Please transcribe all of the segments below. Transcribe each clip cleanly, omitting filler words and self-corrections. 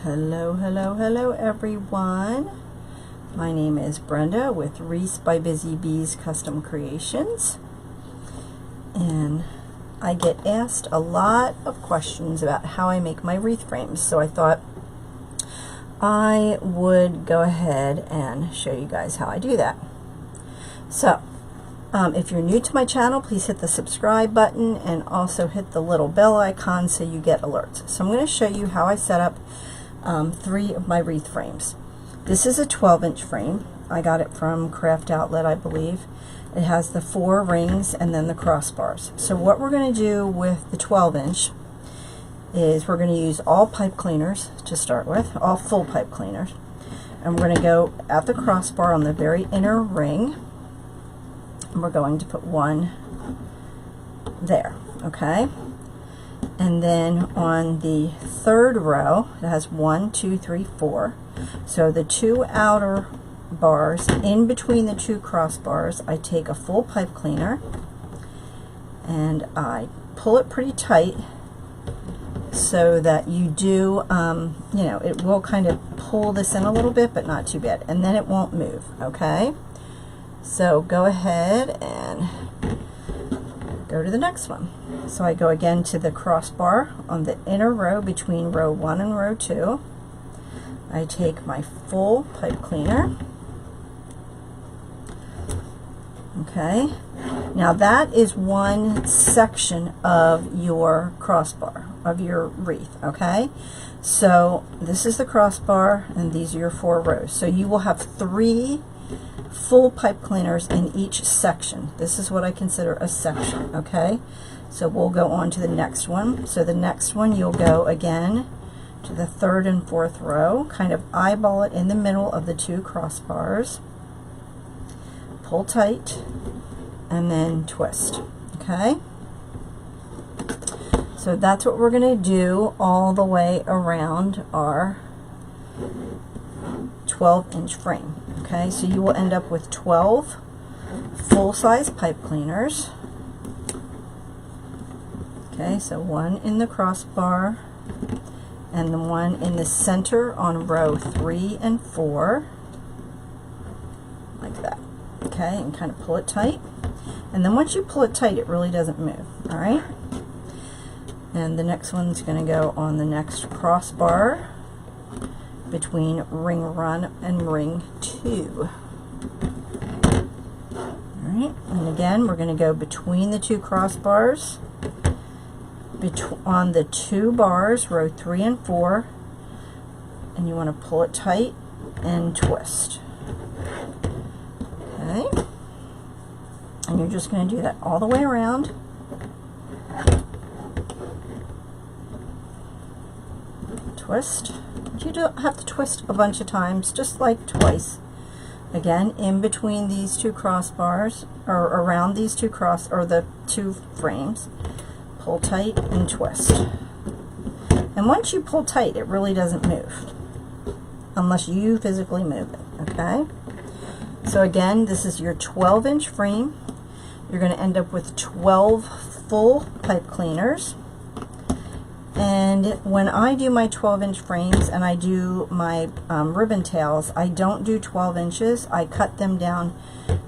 Hello, hello, hello everyone. My name is Brenda with Wreaths by Busy Bees Custom Creations, and I get asked a lot of questions about how I make my wreath frames, so I thought I would go ahead and show you guys how I do that. So if you're new to my channel, please hit the subscribe button and also hit the little bell icon so you get alerts. So I'm going to show you how I set up 3 of my wreath frames. This is a 12-inch frame. I got it from Craft Outlet, I believe. It has the 4 rings and then the crossbars. So what we're going to do with the 12-inch is we're going to use all pipe cleaners to start with, all full pipe cleaners. And we're going to go at the crossbar on the very inner ring, and we're going to put one there, okay? And then on the 3rd row, it has 1, 2, 3, 4. So the 2 outer bars in between the 2 crossbars, I take a full pipe cleaner and I pull it pretty tight so that you do, you know, it will kind of pull this in a little bit, but not too bad. And then it won't move, okay? So go ahead and go to the next one. So I go again to the crossbar on the inner row between row 1 and row 2. I take my full pipe cleaner. Okay, now that is one section of your crossbar, of your wreath, okay? So this is the crossbar and these are your 4 rows. So you will have 3 full pipe cleaners in each section. This is what I consider a section, okay? So we'll go on to the next one. So the next one, you'll go again to the 3rd and 4th row, kind of eyeball it in the middle of the 2 crossbars, pull tight, and then twist, okay? So that's what we're going to do all the way around our 12-inch frame, okay? So you will end up with 12 full-size pipe cleaners. Okay, so 1 in the crossbar and the 1 in the center on row 3 and 4, like that. Okay, and kind of pull it tight. And then once you pull it tight, it really doesn't move, all right? And the next one's going to go on the next crossbar between ring 1 and ring 2. All right, and again, we're going to go between the 2 crossbars, on the 2 bars, row 3 and 4, and you want to pull it tight and twist. Okay, and you're just going to do that all the way around. Twist. You don't have to twist a bunch of times, just like twice. Again, in between these 2 crossbars, or around these 2 the 2 frames. Pull tight and twist. And once you pull tight, it really doesn't move unless you physically move it, okay? So again, this is your 12-inch frame. You're going to end up with 12 full pipe cleaners. And when I do my 12-inch frames and I do my ribbon tails, I don't do 12 inches. I cut them down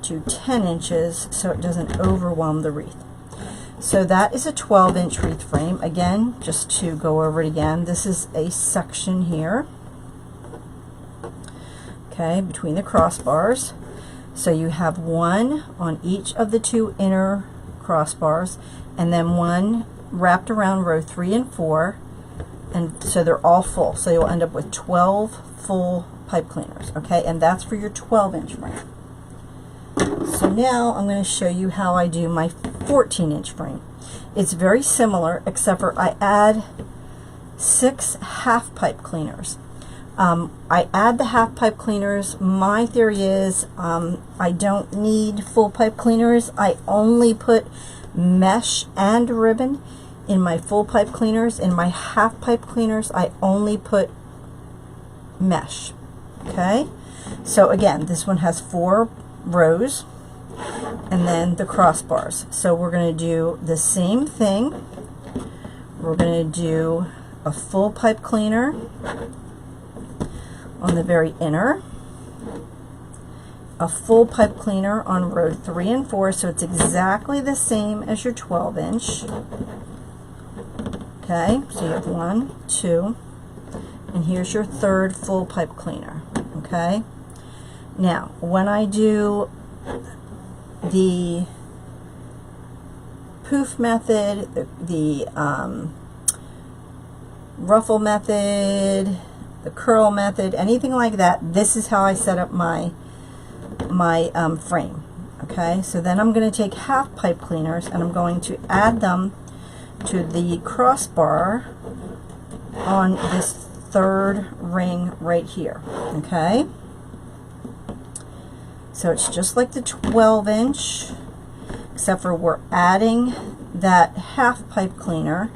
to 10 inches so it doesn't overwhelm the wreath. So that is a 12-inch wreath frame. Again, just to go over it again, this is a section here, okay, between the crossbars. So you have 1 on each of the 2 inner crossbars, and then 1 wrapped around row 3 and 4, and so they're all full. So you'll end up with 12 full pipe cleaners, okay, and that's for your 12-inch frame. So now I'm going to show you how I do my 14-inch frame. It's very similar, except for I add 6 half pipe cleaners. I add the half pipe cleaners. My theory is I don't need full pipe cleaners. I only put mesh and ribbon in my full pipe cleaners. In my half pipe cleaners, I only put mesh, okay? So again, this one has 4 rows and then the crossbars. So we're going to do the same thing. We're going to do a full pipe cleaner on the very inner, a full pipe cleaner on row 3 and 4, so it's exactly the same as your 12-inch. Okay, so you have 1, 2, and here's your third full pipe cleaner. Okay, now when I do the poof method, the ruffle method, the curl method, anything like that, this is how I set up my frame. Okay, so then I'm going to take half pipe cleaners and I'm going to add them to the crossbar on this third ring right here. Okay, so it's just like the 12-inch, except for we're adding that half pipe cleaner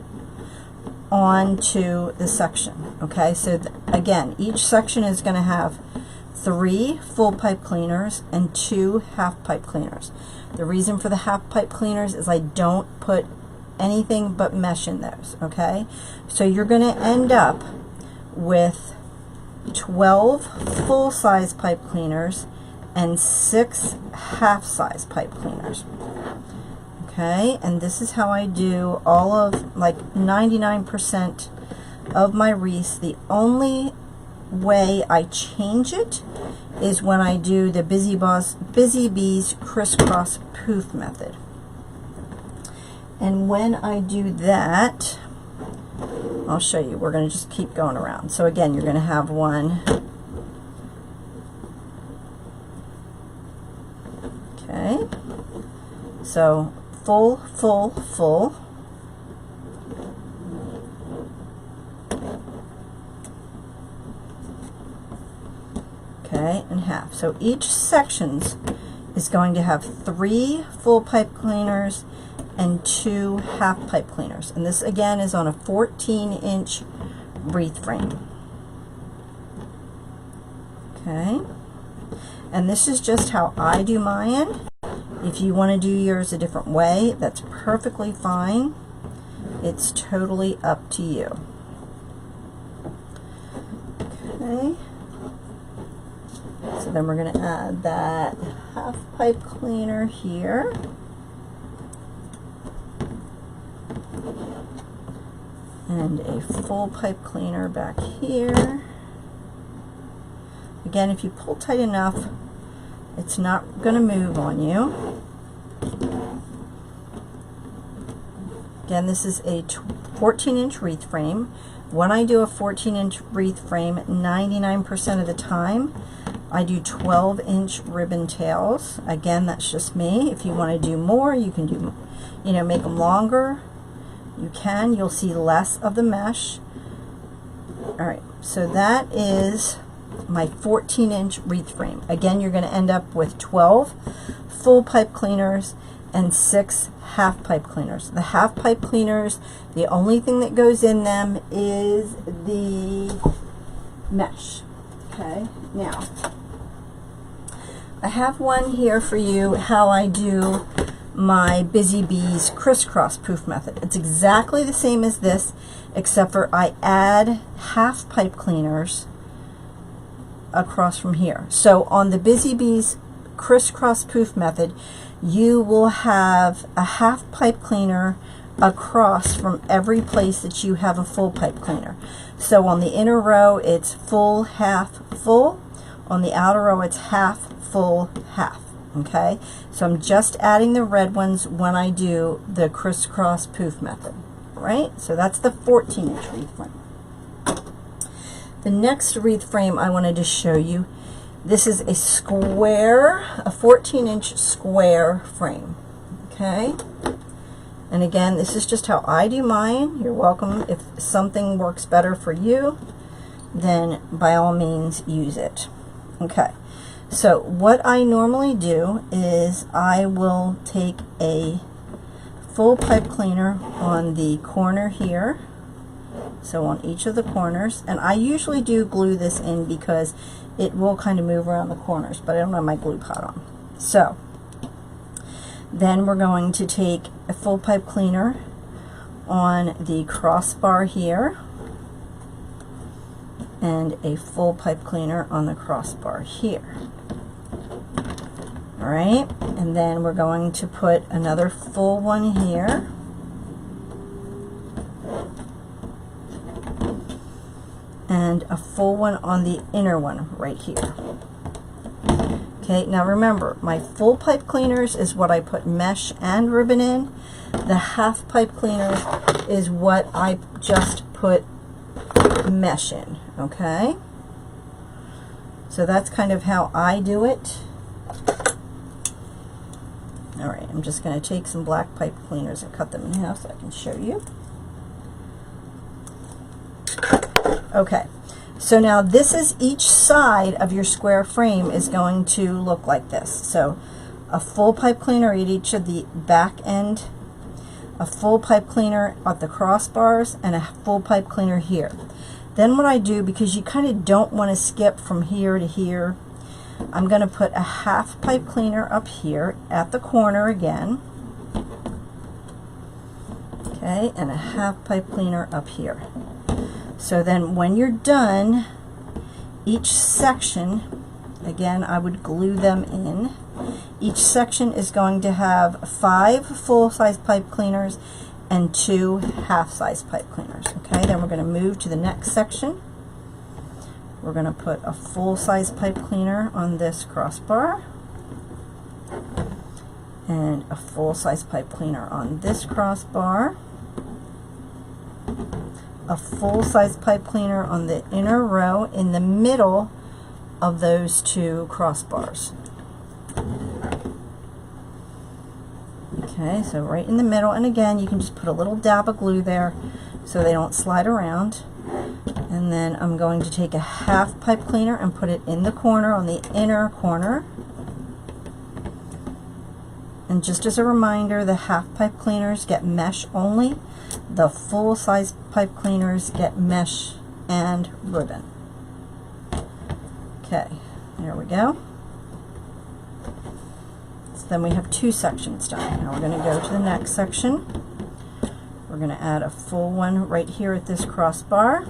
onto the section. Okay, so again, each section is going to have 3 full pipe cleaners and 2 half pipe cleaners. The reason for the half pipe cleaners is I don't put anything but mesh in those. Okay, so you're going to end up with 12 full size pipe cleaners and 6 half size pipe cleaners. Okay, and this is how I do all of, like, 99% of my wreaths. The only way I change it is when I do the Busy Bees crisscross poof method. And when I do that, I'll show you. We're going to just keep going around. So again, you're going to have 1, okay, so full, full, full, okay, and half. So each section is going to have 3 full pipe cleaners and 2 half pipe cleaners. And this again is on a 14-inch wreath frame. Okay, and this is just how I do mine. If you want to do yours a different way, that's perfectly fine. It's totally up to you. Okay, so then we're going to add that half pipe cleaner here. And a full pipe cleaner back here. Again, if you pull tight enough, it's not going to move on you. Again, this is a 14-inch wreath frame. When I do a 14-inch wreath frame, 99% of the time, I do 12-inch ribbon tails. Again, that's just me. If you want to do more, you can do, make them longer. You can. You'll see less of the mesh. All right, so that is my 14-inch wreath frame. Again, you're going to end up with 12 full pipe cleaners and 6 half pipe cleaners. The half pipe cleaners, the only thing that goes in them is the mesh. Okay, now I have one here for you how I do my Busy Bees crisscross poof method. It's exactly the same as this, except for I add half pipe cleaners across from here. So on the Busy Bees crisscross poof method, you will have a half pipe cleaner across from every place that you have a full pipe cleaner. So on the inner row, it's full, half, full. On the outer row, it's half, full, half. Okay, so I'm just adding the red ones when I do the crisscross poof method, right? So that's the 14-inch wreath frame. The next wreath frame I wanted to show you, this is a square, a 14-inch square frame. Okay, and again, this is just how I do mine. You're welcome. If something works better for you, then by all means use it. Okay, so what I normally do is I will take a full pipe cleaner on the corner here, so on each of the corners, and I usually do glue this in because it will kind of move around the corners, but I don't have my glue pot on. So then we're going to take a full pipe cleaner on the crossbar here, and a full pipe cleaner on the crossbar here. All right, and then we're going to put another full one here. And a full one on the inner one right here. Okay, now remember, my full pipe cleaners is what I put mesh and ribbon in. The half pipe cleaners is what I just put mesh in, okay? So that's kind of how I do it. All right, I'm just going to take some black pipe cleaners and cut them in half so I can show you. Okay, so now this is each side of your square frame is going to look like this. So a full pipe cleaner at each of the back end, a full pipe cleaner at the crossbars, and a full pipe cleaner here. Then what I do, because you kind of don't want to skip from here to here, I'm going to put a half pipe cleaner up here at the corner again. Okay, and a half pipe cleaner up here. So then when you're done, each section, again, I would glue them in. Each section is going to have 5 full-size pipe cleaners and 2 half-size pipe cleaners. Okay, then we're going to move to the next section. We're going to put a full-size pipe cleaner on this crossbar and a full-size pipe cleaner on this crossbar, a full-size pipe cleaner on the inner row in the middle of those 2 crossbars. Okay, so right in the middle, and again, you can just put a little dab of glue there so they don't slide around. And then I'm going to take a half pipe cleaner and put it in the corner, on the inner corner. And just as a reminder, the half pipe cleaners get mesh only. The full size pipe cleaners get mesh and ribbon. Okay, there we go. So then we have 2 sections done. Now we're going to go to the next section. We're going to add a full one right here at this crossbar,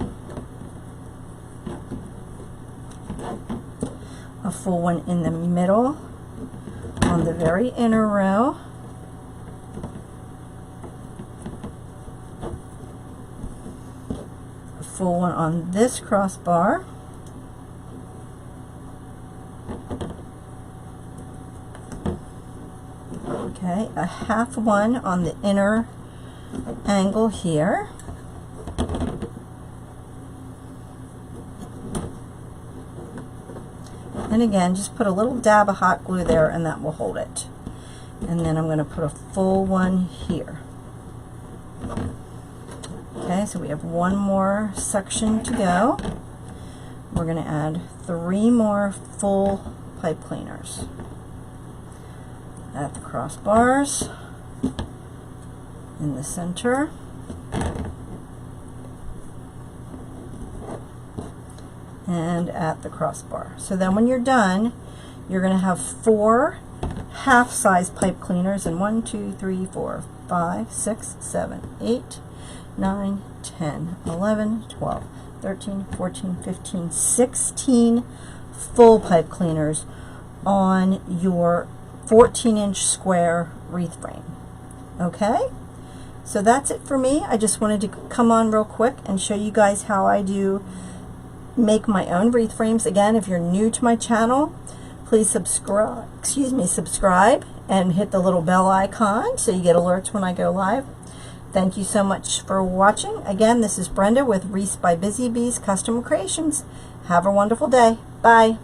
a full one in the middle on the very inner row, a full one on this crossbar, okay, a half one on the inner angle here, and again, just put a little dab of hot glue there and that will hold it. And then I'm going to put a full one here. Okay, so we have 1 more section to go. We're going to add 3 more full pipe cleaners at the crossbars, in the center, and at the crossbar. So then when you're done, you're going to have 4 half-size pipe cleaners, and 1, 2, 3, 4, 5, 6, 7, 8, 9, 10, 11, 12, 13, 14, 15, 16 full pipe cleaners on your 14-inch square wreath frame. Okay? So that's it for me. I just wanted to come on real quick and show you guys how I do make my own wreath frames. Again, if you're new to my channel, please subscribe and hit the little bell icon so you get alerts when I go live. Thank you so much for watching. Again, this is Brenda with Wreaths by Busy Bees Custom Creations. Have a wonderful day. Bye.